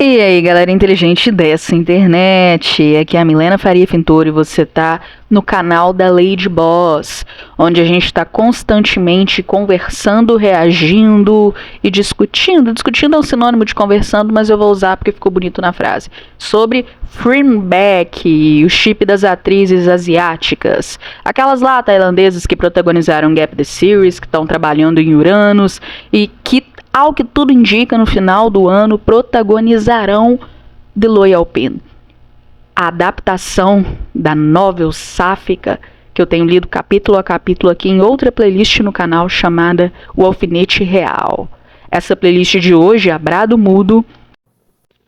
E aí, galera inteligente dessa internet, aqui é a Milena Faria Fintori e você tá no canal da Lady Boss, onde a gente tá constantemente conversando, reagindo e discutindo. Discutindo é um sinônimo de conversando, mas eu vou usar porque ficou bonito na frase. Sobre Fleabag, o chip das atrizes asiáticas. Aquelas lá tailandesas que protagonizaram Gap the Series, que estão trabalhando em Uranus e que, ao que tudo indica, no final do ano protagonizarão The Loyal Pin, a adaptação da novel sáfica que eu tenho lido capítulo a capítulo aqui em outra playlist no canal chamada O Alfinete Real. Essa playlist de hoje, a Brado Mudo,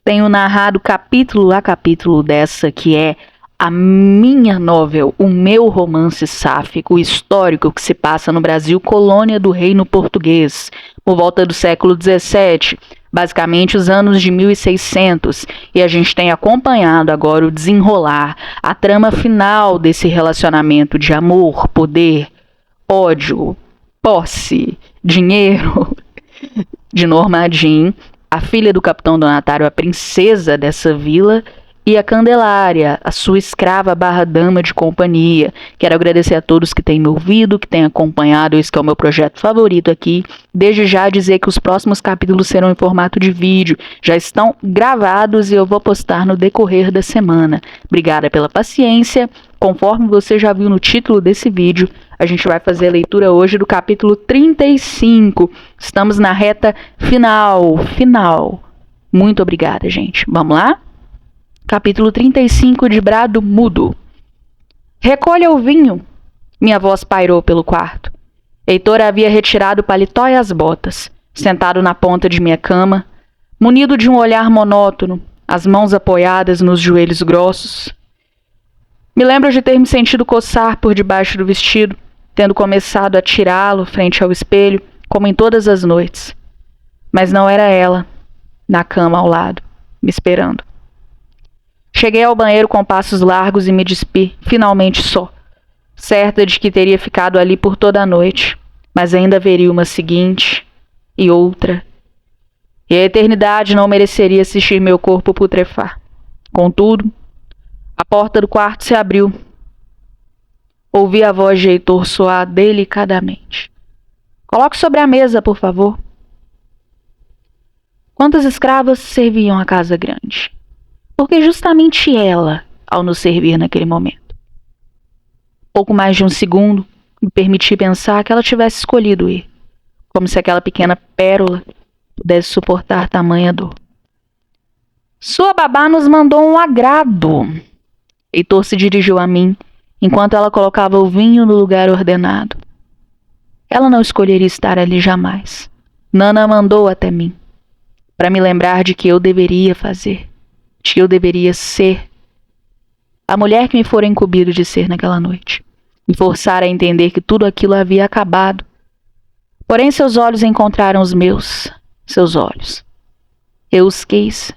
tenho narrado capítulo a capítulo dessa que é a minha novel, o meu romance sáfico histórico que se passa no Brasil, colônia do Reino Português, por volta do século XVII, basicamente os anos de 1600, e a gente tem acompanhado agora o desenrolar, a trama final desse relacionamento de amor, poder, ódio, posse, dinheiro, de Norma Jean, a filha do capitão Donatário, a princesa dessa vila, e a Candelária, a sua escrava barra dama de companhia. Quero agradecer a todos que têm me ouvido, que têm acompanhado, esse que é o meu projeto favorito aqui. Desde já dizer que os próximos capítulos serão em formato de vídeo, já estão gravados e eu vou postar no decorrer da semana. Obrigada pela paciência. Conforme você já viu no título desse vídeo, a gente vai fazer a leitura hoje do capítulo 35. Estamos na reta final. Muito obrigada, gente. Vamos lá? Capítulo 35 de Brado Mudo. Recolha o vinho. Minha voz pairou pelo quarto. Heitor havia retirado o paletó e as botas, sentado na ponta de minha cama, munido de um olhar monótono, as mãos apoiadas nos joelhos grossos. Me lembro de ter me sentido coçar por debaixo do vestido, tendo começado a tirá-lo frente ao espelho, como em todas as noites. Mas não era ela, na cama ao lado, me esperando. Cheguei ao banheiro com passos largos e me despi, finalmente só, certa de que teria ficado ali por toda a noite, mas ainda haveria uma seguinte e outra, e a eternidade não mereceria assistir meu corpo putrefar. Contudo, a porta do quarto se abriu. Ouvi a voz de Heitor soar delicadamente. Coloque sobre a mesa, por favor. Quantas escravas serviam a casa grande? Porque justamente ela, ao nos servir naquele momento. Pouco mais de um segundo, me permiti pensar que ela tivesse escolhido ir, como se aquela pequena pérola pudesse suportar tamanha dor. Sua babá nos mandou um agrado. Heitor se dirigiu a mim, enquanto ela colocava o vinho no lugar ordenado. Ela não escolheria estar ali jamais. Nana mandou até mim, para me lembrar de que eu deveria fazer. Que eu deveria ser a mulher que me fora incumbido de ser naquela noite, me forçar a entender que tudo aquilo havia acabado. Porém seus olhos encontraram os meus, seus olhos. Eu os quis,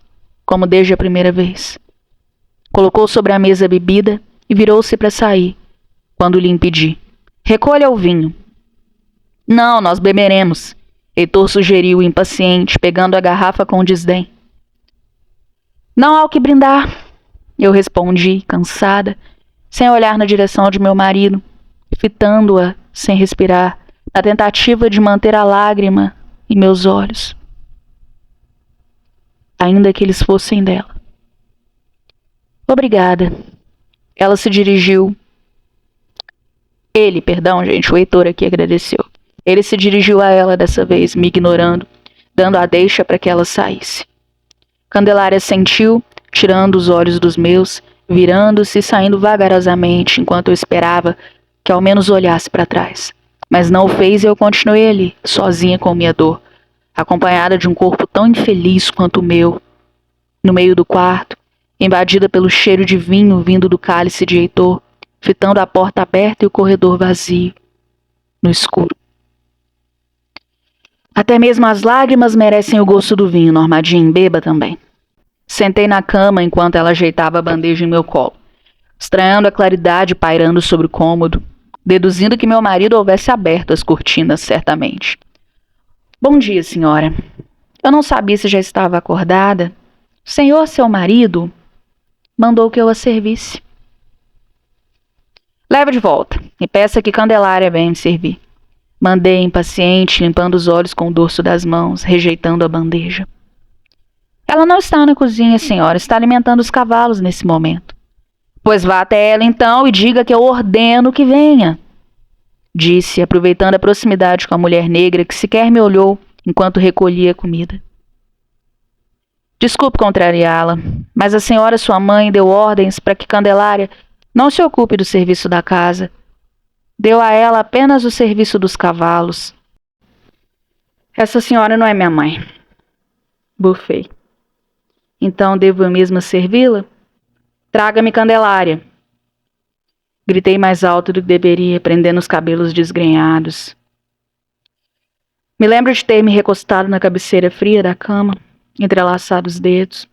como desde a primeira vez. Colocou sobre a mesa a bebida e virou-se para sair, quando lhe impedi. Recolha o vinho. Não, nós beberemos, Heitor sugeriu impaciente, pegando a garrafa com desdém. Não há o que brindar, eu respondi, cansada, sem olhar na direção de meu marido, fitando-a sem respirar, na tentativa de manter a lágrima em meus olhos, ainda que eles fossem dela. Obrigada. Ela se dirigiu. O Heitor aqui agradeceu. Ele se dirigiu a ela dessa vez, me ignorando, dando a deixa para que ela saísse. Candelária sentiu, tirando os olhos dos meus, virando-se e saindo vagarosamente, enquanto eu esperava que ao menos olhasse para trás. Mas não o fez e eu continuei ali, sozinha com minha dor, acompanhada de um corpo tão infeliz quanto o meu, no meio do quarto, invadida pelo cheiro de vinho vindo do cálice de Heitor, fitando a porta aberta e o corredor vazio, no escuro. Até mesmo as lágrimas merecem o gosto do vinho, Norma Jean, beba também. Sentei na cama enquanto ela ajeitava a bandeja em meu colo, estranhando a claridade pairando sobre o cômodo, deduzindo que meu marido houvesse aberto as cortinas, certamente. Bom dia, senhora. Eu não sabia se já estava acordada, Senhor, seu marido, mandou que eu a servisse. Leve de volta e peça que Candelária venha me servir. Mandei impaciente, limpando os olhos com o dorso das mãos, rejeitando a bandeja. Ela não está na cozinha, senhora, está alimentando os cavalos nesse momento. Pois vá até ela então e diga que eu ordeno que venha, disse, aproveitando a proximidade com a mulher negra que sequer me olhou enquanto recolhia a comida. Desculpe contrariá-la, mas a senhora sua mãe deu ordens para que Candelária não se ocupe do serviço da casa. Deu a ela apenas o serviço dos cavalos. Essa senhora não é minha mãe. Bufei. Então devo eu mesma servi-la? Traga-me Candelária. Gritei mais alto do que deveria, prendendo os cabelos desgrenhados. Me lembro de ter me recostado na cabeceira fria da cama, entrelaçado os dedos.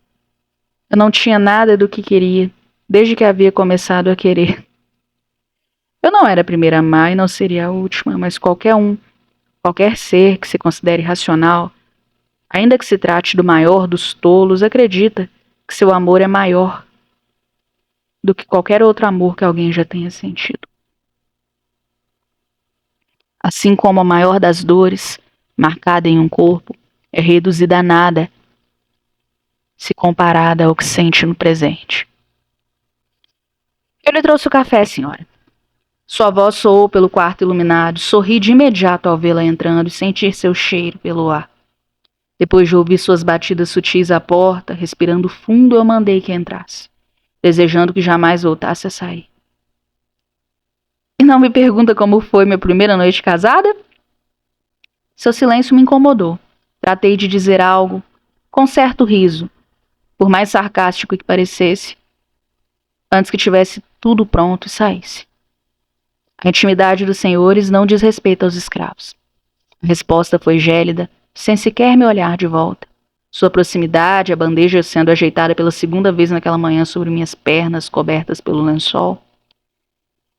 Eu não tinha nada do que queria, desde que havia começado a querer. Eu não era a primeira a amar e não seria a última, mas qualquer ser que se considere racional, ainda que se trate do maior dos tolos, acredita que seu amor é maior do que qualquer outro amor que alguém já tenha sentido. Assim como a maior das dores, marcada em um corpo, é reduzida a nada se comparada ao que sente no presente. Eu lhe trouxe o café, senhora. Sua voz soou pelo quarto iluminado. Sorri de imediato ao vê-la entrando e sentir seu cheiro pelo ar. Depois de ouvir suas batidas sutis à porta, respirando fundo, eu mandei que entrasse, desejando que jamais voltasse a sair. E não me pergunta como foi minha primeira noite casada? Seu silêncio me incomodou. Tratei de dizer algo, com certo riso, por mais sarcástico que parecesse, antes que tivesse tudo pronto e saísse. A intimidade dos senhores não diz respeito aos escravos. A resposta foi gélida, sem sequer me olhar de volta. Sua proximidade, a bandeja sendo ajeitada pela segunda vez naquela manhã sobre minhas pernas cobertas pelo lençol,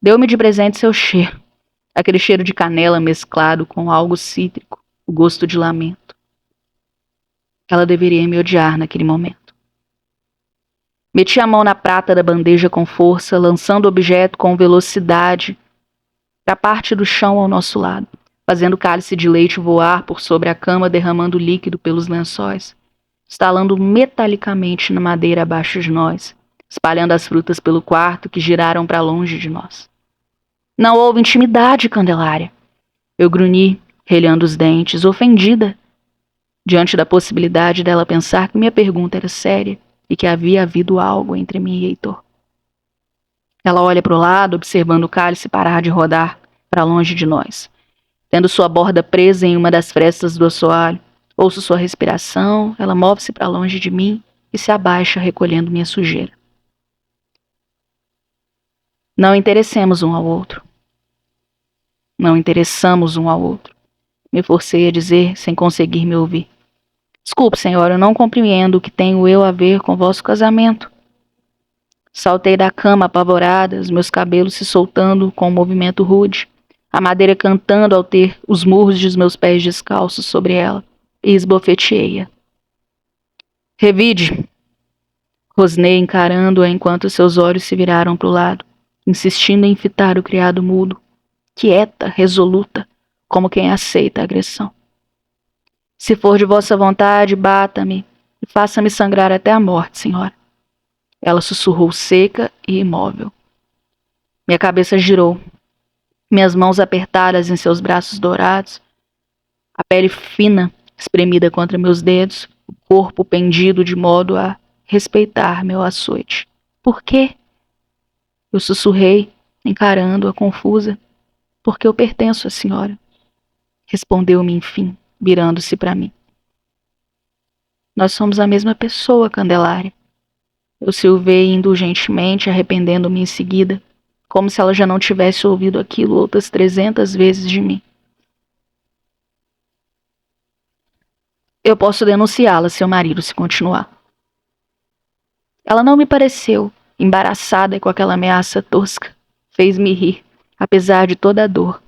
deu-me de presente seu cheiro, aquele cheiro de canela mesclado com algo cítrico, o gosto de lamento. Ela deveria me odiar naquele momento. Meti a mão na prata da bandeja com força, lançando o objeto com velocidade da parte do chão ao nosso lado, fazendo o cálice de leite voar por sobre a cama, derramando líquido pelos lençóis, estalando metalicamente na madeira abaixo de nós, espalhando as frutas pelo quarto que giraram para longe de nós. Não houve intimidade, Candelária. Eu grunhi, relhando os dentes, ofendida, diante da possibilidade dela pensar que minha pergunta era séria e que havia havido algo entre mim e Heitor. Ela olha para o lado, observando o cálice parar de rodar para longe de nós. Tendo sua borda presa em uma das frestas do assoalho, ouço sua respiração, ela move-se para longe de mim e se abaixa recolhendo minha sujeira. Não interessemos um ao outro. Não interessamos um ao outro. Me forcei a dizer sem conseguir me ouvir. Desculpe, senhora, eu não compreendo o que tenho eu a ver com vosso casamento. Saltei da cama apavorada, os meus cabelos se soltando com um movimento rude, a madeira cantando ao ter os murros de meus pés descalços sobre ela, e esbofeteei-a. Revide! Rosnei encarando-a enquanto seus olhos se viraram para o lado, insistindo em fitar o criado mudo, quieta, resoluta, como quem aceita a agressão. Se for de vossa vontade, bata-me e faça-me sangrar até a morte, senhora. Ela sussurrou seca e imóvel. Minha cabeça girou. Minhas mãos apertadas em seus braços dourados, a pele fina espremida contra meus dedos, o corpo pendido de modo a respeitar meu açoite. Por quê? Eu sussurrei, encarando-a confusa. Porque eu pertenço à senhora. Respondeu-me, enfim, virando-se para mim. Nós somos a mesma pessoa, Candelária. Eu silvei indulgentemente, arrependendo-me em seguida, como se ela já não tivesse ouvido aquilo outras 300 vezes de mim. Eu posso denunciá-la, seu marido, se continuar. Ela não me pareceu, embaraçada com aquela ameaça tosca. Fez-me rir, apesar de toda a dor.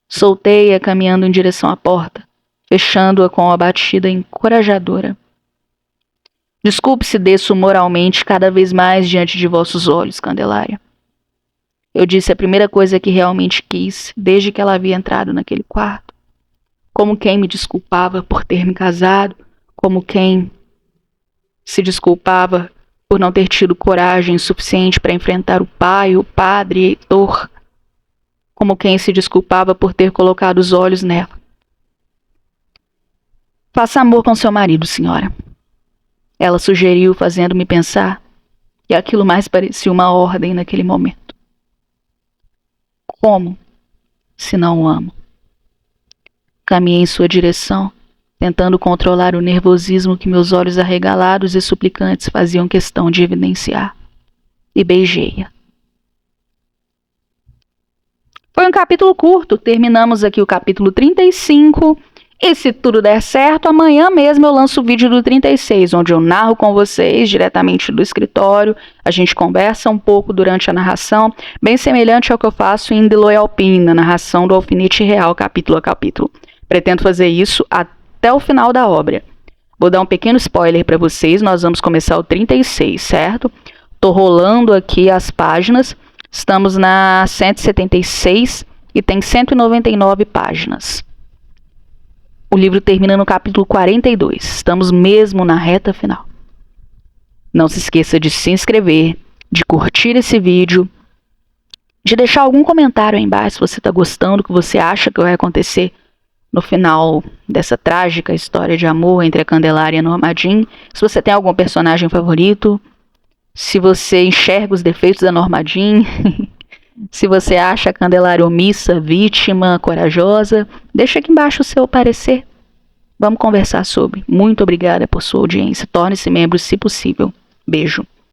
Soltei-a caminhando em direção à porta, fechando-a com uma batida encorajadora. Desculpe se desço moralmente cada vez mais diante de vossos olhos, Candelária. Eu disse a primeira coisa que realmente quis desde que ela havia entrado naquele quarto. Como quem me desculpava por ter me casado, como quem se desculpava por não ter tido coragem suficiente para enfrentar o pai, o padre, Heitor, como quem se desculpava por ter colocado os olhos nela. Faça amor com seu marido, senhora. Ela sugeriu, fazendo-me pensar que aquilo mais parecia uma ordem naquele momento. Como, se não o amo? Caminhei em sua direção, tentando controlar o nervosismo que meus olhos arregalados e suplicantes faziam questão de evidenciar. E beijei-a. Foi um capítulo curto, terminamos aqui o capítulo 35, e se tudo der certo, amanhã mesmo eu lanço o vídeo do 36, onde eu narro com vocês, diretamente do escritório, a gente conversa um pouco durante a narração, bem semelhante ao que eu faço em The Loyal Pin, na narração do Alfinete Real, capítulo a capítulo. Pretendo fazer isso até o final da obra. Vou dar um pequeno spoiler para vocês, nós vamos começar o 36, certo? Tô rolando aqui as páginas, estamos na 176 e tem 199 páginas. O livro termina no capítulo 42, estamos mesmo na reta final. Não se esqueça de se inscrever, de curtir esse vídeo, de deixar algum comentário aí embaixo se você está gostando, o que você acha que vai acontecer no final dessa trágica história de amor entre a Candelária e a Normadin. Se você tem algum personagem favorito, se você enxerga os defeitos da Normadin, se você acha a Candelária omissa, vítima, corajosa, deixa aqui embaixo o seu parecer. Vamos conversar sobre. Muito obrigada por sua audiência. Torne-se membro se possível. Beijo.